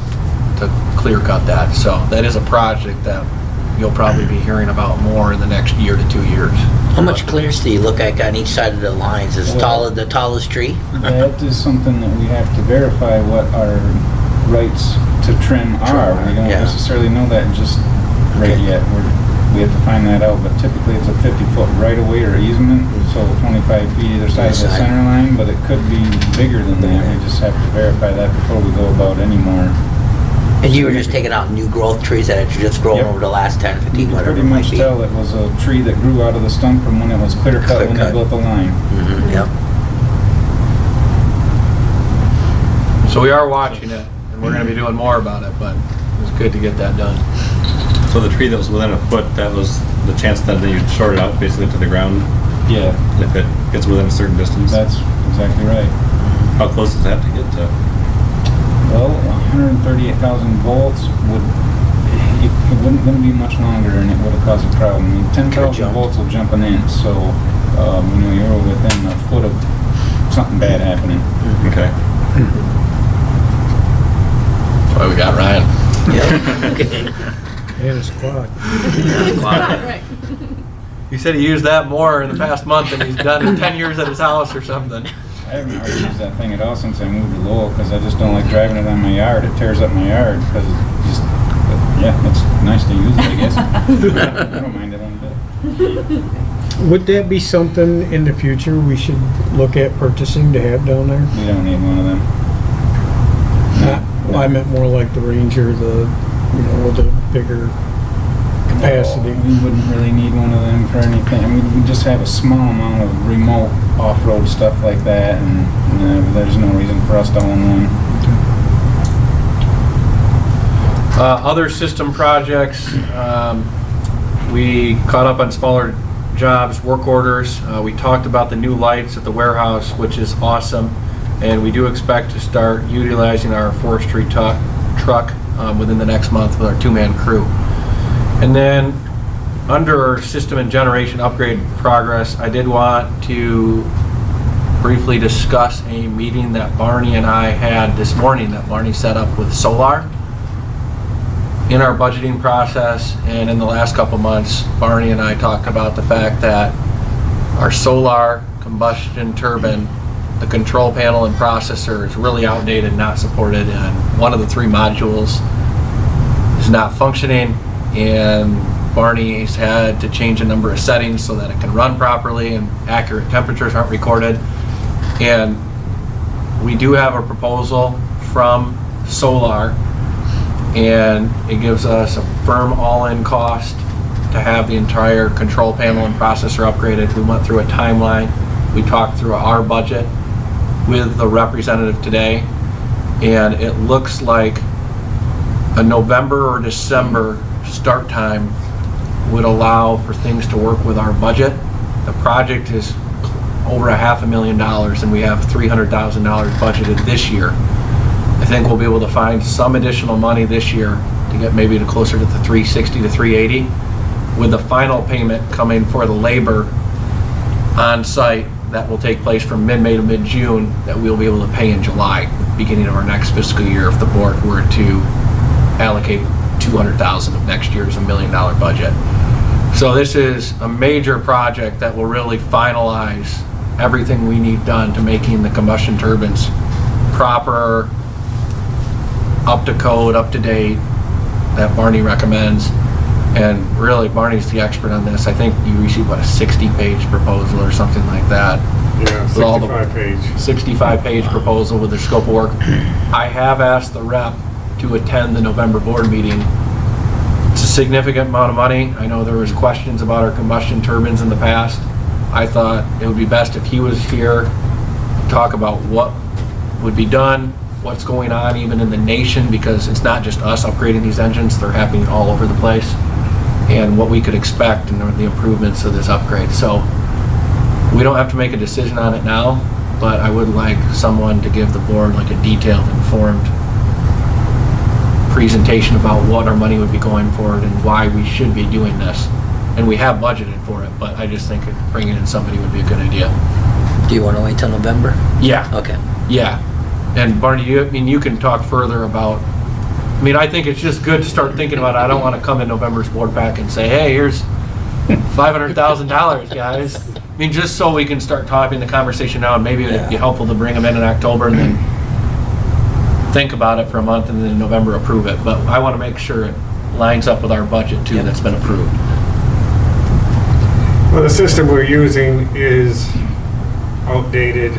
to clear cut that. So that is a project that you'll probably be hearing about more in the next year to 2 years. How much clearance do you look at on each side of the lines? Is the tallest tree? That is something that we have to verify what our rights to trim are. We don't Yeah. necessarily know that just right yet. We have to find that out, but typically it's a 50-foot right-of-way or easement, so 25 feet either side of the Side. center line, but it could be bigger than that. We just have to verify that before we go about any more. And you were just taking out new growth trees that had just grown Yep. over the last 10, You 15, can whatever pretty it might much be. tell it was a tree that grew out of the stump from when it was clear cut when they Clear-cut. built the line. Yep. So we are watching it, and we're gonna be doing more about it, but it's good to get that done. So the tree that was within a foot, that was the chance that you short it out basically to the ground Yeah, if it gets within a certain distance. that's exactly right. How close does that have to get to? Well, 138,000 volts it wouldn't be much longer and it would have caused a problem. I mean, 10,000 jump. volts will jumping in, so, you're within a foot of something bad happening. Okay. That's why we got Ryan. Yeah, okay. And a squad. Right. He said he used that more in the past month than he's done in 10 years at his house or something. I haven't hardly used that thing at all since I moved to Lowell because I just don't like driving it on my yard. It tears up my yard because it's nice to use it, I guess. I don't mind it one bit. Would that be something in the future we should look at purchasing to have down there? We don't need one of them. Well, I meant more like the Ranger, with the bigger capacity. We wouldn't really need one of them for anything. I mean, we just have a small amount of remote off-road stuff like that, and there's no reason for us to own one. Other system projects, we caught up on smaller jobs, work orders. We talked about the new lights at the warehouse, which is awesome. And we do expect to start utilizing our forestry truck within the next month with our two-man crew. And then under system and generation upgrade progress, I did want to briefly discuss a meeting that Barney and I had this morning that Barney set up with Solar. In our budgeting process and in the last couple months, Barney and I talked about the fact that our Solar combustion turbine, the control panel and processor is really outdated, not supported, and one of the 3 modules is not functioning, and Barney's had to change a number of settings so that it can run properly and accurate temperatures aren't recorded. And we do have a proposal from Solar, and it gives us a firm all-in cost to have the entire control panel and processor upgraded. We went through a timeline. We talked through our budget with the representative today, and it looks like a November or December start time would allow for things to work with our budget. The project is over $500,000 and we have $300,000 budgeted this year. I think we'll be able to find some additional money this year to get maybe to closer to the 360 to 380, with the final payment coming for the labor on site that will take place from mid-May to mid-June that we'll be able to pay in July, beginning of our next fiscal year, if the board were to allocate $200,000 of next year's $1 million budget. So this is a major project that will really finalize everything we need done to making the combustion turbines proper, up to code, up to date, that Barney recommends. And really, Barney's the expert on this. I think you received, a 60-page proposal or something like that? Yeah, With all the- 65 page. 65-page proposal with their scope of work. I have asked the rep to attend the November board meeting. It's a significant amount of money. I know there was questions about our combustion turbines in the past. I thought it would be best if he was here to talk about what would be done, what's going on even in the nation, because it's not just us upgrading these engines, they're happening all over the place, and what we could expect and the improvements of this upgrade. So we don't have to make a decision on it now, but I would like someone to give the board like a detailed, informed presentation about what our money would be going forward and why we should be doing this. And we have budgeted for it, but I just think bringing in somebody would be a good idea. Do you want to wait till November? Yeah. Okay. Yeah. And Barney, you can talk further about, I think it's just good to start thinking about it. I don't want to come in November's board pack and say, hey, here's $500,000, guys. Just so we can start having the conversation now, and maybe it'd be helpful to bring them in October and then think about it for a month and then in November approve it. But I want to make sure it lines up with our budget too that's been approved. Well, the system we're using is outdated.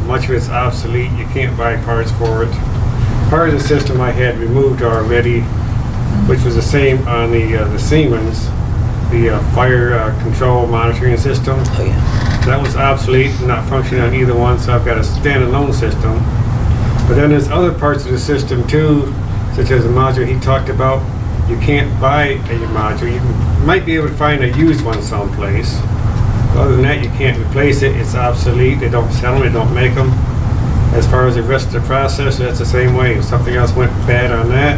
Much of it's obsolete. You can't buy parts for it. Part of the system I had removed already, which was the same on the Siemens, the fire control monitoring system. Oh, yeah. That was obsolete, not functioning on either one, so I've got a standalone system. But then there's other parts of the system too, such as the module he talked about. You can't buy a module. You might be able to find a used one someplace. Other than that, you can't replace it. It's obsolete. They don't sell them. They don't make them. As far as the rest of the process, that's the same way. If something else went bad on that,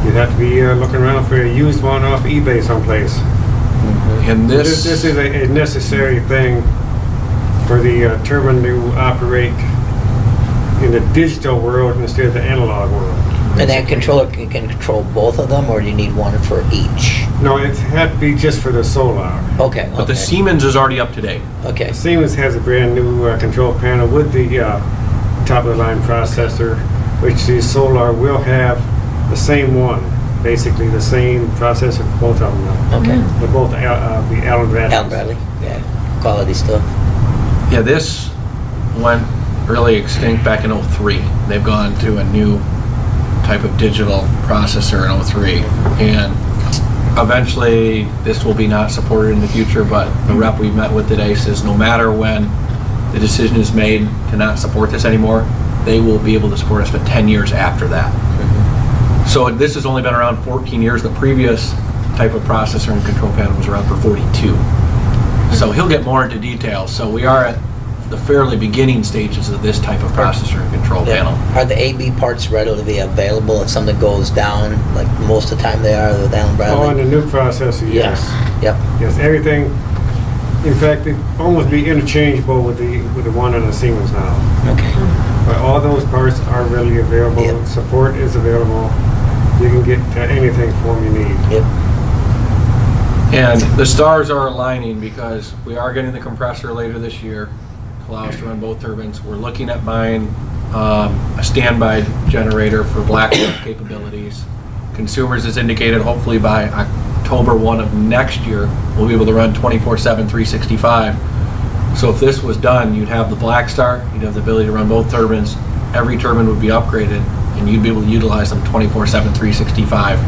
you'd have to be looking around for a used one off eBay someplace. And This is a necessary thing for the turbine to operate in the digital world instead of the analog world. And that controller can control both of them, or do you need one for each? No, it had to be just for the solar. Okay, But the okay, Siemens is already up to date. okay. Siemens has a brand new control panel with the top of the line processor, which the solar will have the same one, basically the same processor for both of them. Now. Okay. They're both the Allen Bradley. Alan Bradley, yeah, quality stuff. Yeah, this went really extinct back in '03. They've gone to a new type of digital processor in '03. And eventually, this will be not supported in the future, but the rep we met with today says no matter when the decision is made to not support this anymore, they will be able to support us for 10 years after that. So this has only been around 14 years. The previous type of processor and control panel was around for 42. So he'll get more into details. So we are at the fairly beginning stages of this type of processor and control panel. Are the AB parts readily available if something goes down, like most of the time they are with Allen Oh, and Bradley? the new processor, yes. Yep, Yes, everything. In fact, they almost be interchangeable with the one on the Siemens now. okay. But all those parts are readily available. Yep. Support is available. You can get anything for them you need. Yep, And the stars are aligning because we are getting the compressor later this year to allow us to run both turbines. We're looking at buying a standby generator for Blackwell capabilities. Consumers has indicated hopefully by October 1 of next year, we'll be able to run 24/7, 365. So if this was done, you'd have the Black Star, you'd have the ability to run both turbines. Every turbine would be upgraded and you'd be able to utilize them 24/7, 365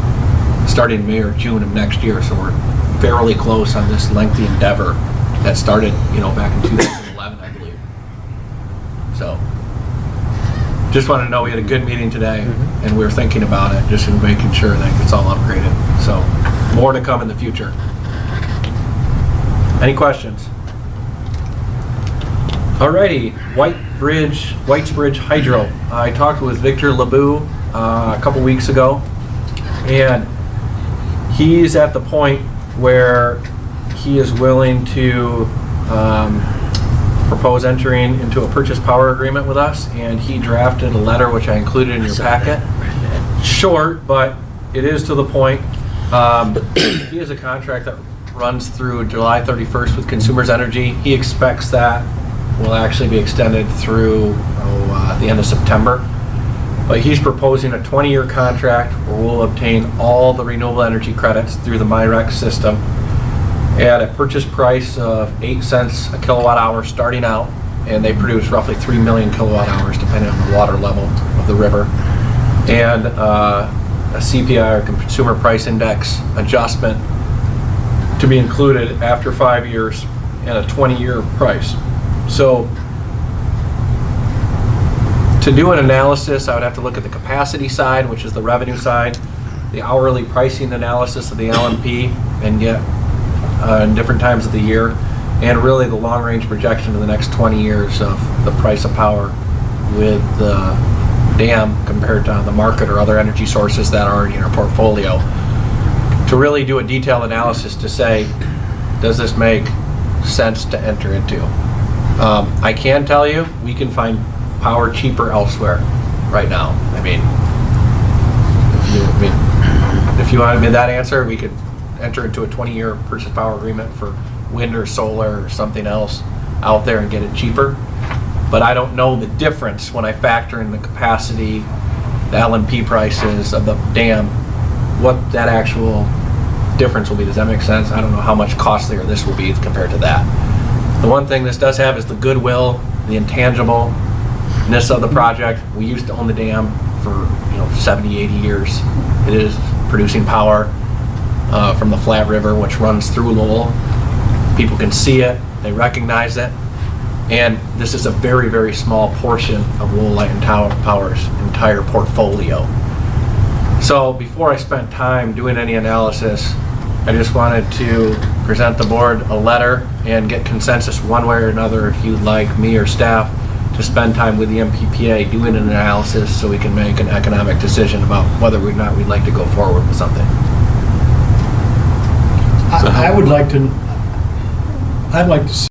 starting May or June of next year. So we're fairly close on this lengthy endeavor that started, back in 2011, I believe. So, just wanted to know we had a good meeting today, and we were thinking about it, just in making sure that it's all upgraded. So, more to come in the future. Any questions? Alrighty, Whitesbridge Hydro. I talked with Victor LeBou a couple weeks ago, and he's at the point where he is willing to propose entering into a purchase power agreement with us, and he drafted a letter which I included in your packet. Short, but it is to the point. He has a contract that runs through July 31st with Consumers Energy. He expects that will actually be extended through the end of September. But he's proposing a 20-year contract where we'll obtain all the renewable energy credits through the MyREX system at a purchase price of 8 cents a kilowatt hour starting out, and they produce roughly 3 million kilowatt hours depending on the water level of the river, and a CPI or Consumer Price Index adjustment to be included after 5 years and a 20-year price. So to do an analysis, I would have to look at the capacity side, which is the revenue side, the hourly pricing analysis of the LMP, and get in different times of the year, and really the long-range projection of the next 20 years of the price of power with the dam compared to the market or other energy sources that are already in our portfolio, to really do a detailed analysis to say, does this make sense to enter into? I can tell you, we can find power cheaper elsewhere right now. If you wanted me that answer, we could enter into a 20-year purchase power agreement for wind or solar or something else out there and get it cheaper. But I don't know the difference when I factor in the capacity, the LMP prices of the dam, what that actual difference will be. Does that make sense? I don't know how much costlier this will be compared to that. The one thing this does have is the goodwill, the intangibleness of the project. We used to own the dam for 70, 80 years. It is producing power from the Flat River, which runs through Lowell. People can see it, they recognize it, and this is a very, very small portion of Lowell Light and Power's entire portfolio. So before I spent time doing any analysis, I just wanted to present the board a letter and get consensus one way or another if you'd like me or staff to spend time with the MPPA doing an analysis so we can make an economic decision about whether or not we'd like to go forward with something. I would like to, I'd like to see